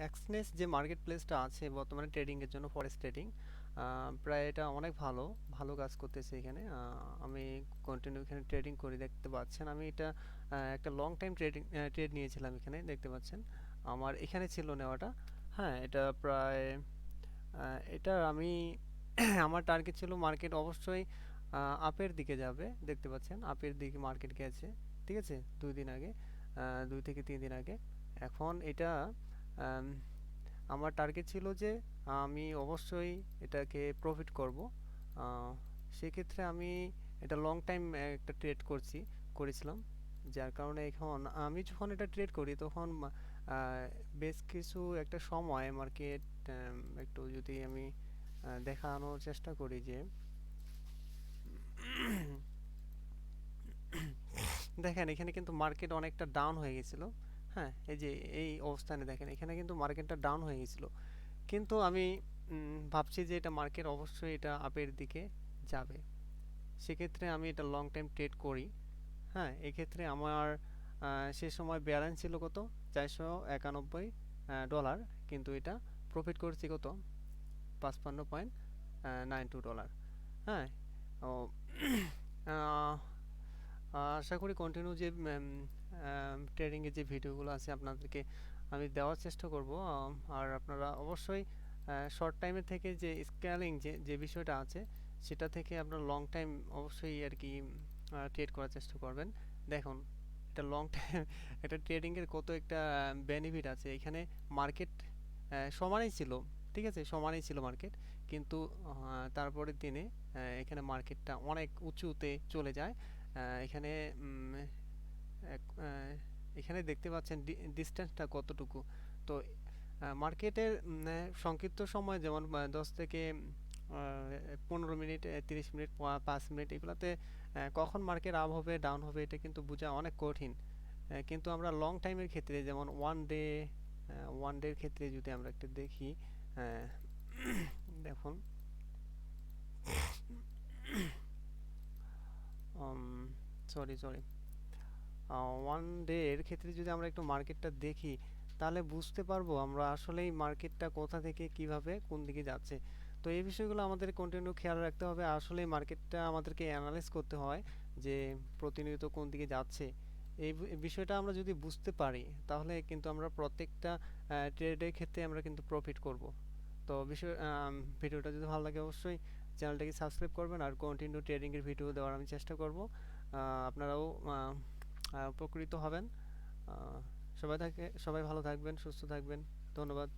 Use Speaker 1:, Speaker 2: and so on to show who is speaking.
Speaker 1: Exness যে market প্লেসটা আছে বর্তমানে ট্রেডিং এর জন্য, ফরেক্স ট্রেডিং, প্রায় এটা অনেক ভালো ভালো কাজ করতেছে এখানে। আমি কন্টিনিউ এখানে ট্রেডিং করি, দেখতে পাচ্ছেন আমি এটা একটা লং টাইম ট্রেড নিয়েছিলাম এখানে, দেখতে পাচ্ছেন আমার এখানে ছিল নেওয়াটা। হ্যাঁ, এটা প্রায় এটা আমি আমার টার্গেট ছিল মার্কেট অবশ্যই আপের দিকে যাবে, দেখতে পাচ্ছেন আপের দিকে মার্কেট গেছে, ঠিক আছে, 2 দিন আগে, 2 থেকে 3 দিন আগে। এখন এটা আম, আমার টার্গেট ছিল যে আমি অবশ্যই এটাকে প্রফিট করব। আহ, সেক্ষেত্রে আমি এটা লং টাইম একটা ট্রেড করেছিলাম, যার কারণে এখন আমি যখন এটা ট্রেড করি তখন বেশ কিছু একটা সময় মার্কেট, একটু যদি আমি দেখানোর চেষ্টা করি যে দেখেন এখানে কিন্তু মার্কেট অনেকটা ডাউন হয়ে গেছিল। হ্যাঁ, এই যে এই অবস্থানে দেখেন এখানে কিন্তু মার্কেটটা ডাউন হয়ে গেছিল, কিন্তু আমি ভাবছি যে এটা মার্কেট অবশ্যই এটা আপের দিকে যাবে। সেক্ষেত্রে আমি এটা লং টাইম ট্রেড করি। হ্যাঁ, এক্ষেত্রে আমার সে সময় ব্যালেন্স ছিল কত, 491 ডলার, কিন্তু এটা প্রফিট করছি কত, 55.92 ডলার। হ্যাঁ, ও আহ, আশা করি কন্টিনিউ যে ট্রেডিং এর যে ভিডিওগুলো আছে আপনাদেরকে আমি দেওয়ার চেষ্টা করব। আর আপনারা অবশ্যই শর্ট টাইমের থেকে যে স্কেলিং যে যে বিষয়টা আছে সেটা থেকে আপনার লং টাইম অবশ্যই আর কি ট্রেড করার চেষ্টা করবেন। দেখুন এটা লং টাইম এটা ট্রেডিং এর কত একটা বেনিফিট আছে এখানে। মার্কেট সমানই ছিল, ঠিক আছে, সমানই ছিল মার্কেট, কিন্তু তারপরের দিনে এখানে মার্কেটটা অনেক উঁচুতে চলে যায়। এখানে উম, এখানে দেখতে পাচ্ছেন ডিস্টেন্সটা কতটুকু। তো মার্কেটের সংক্ষিপ্ত সময় যেমন 10 থেকে 15 মিনিট, 30 মিনিট, 5 মিনিট, এগুলাতে কখন মার্কেট আপ হবে ডাউন হবে এটা কিন্তু বোঝা অনেক কঠিন। কিন্তু আমরা লং টাইমের ক্ষেত্রে যেমন ওয়ান ডে এর ক্ষেত্রে যদি আমরা একটু দেখি, আহ, দেখুন সরি সরি ওয়ান ডে এর ক্ষেত্রে যদি আমরা একটু মার্কেটটা দেখি তাহলে বুঝতে পারবো আমরা আসলেই মার্কেটটা কোথা থেকে কিভাবে কোন দিকে যাচ্ছে। তো এই বিষয়গুলো আমাদের কন্টিনিউ খেয়াল রাখতে হবে, আসলে মার্কেটটা আমাদেরকে অ্যানালাইজ করতে হয় যে প্রতিনিয়ত কোন দিকে যাচ্ছে। এই বিষয়টা আমরা যদি বুঝতে পারি তাহলে কিন্তু আমরা প্রত্যেকটা ট্রেডের ক্ষেত্রে আমরা কিন্তু প্রফিট করব। তো ভিডিওটা যদি ভালো লাগে অবশ্যই চ্যানেলটাকে সাবস্ক্রাইব করবেন আর কন্টিনিউ ট্রেডিং এর ভিডিও দেওয়ার আমি চেষ্টা করব। আপনারাও উপকৃত হবেন। সবাই ভালো থাকবেন, সুস্থ থাকবেন। ধন্যবাদ।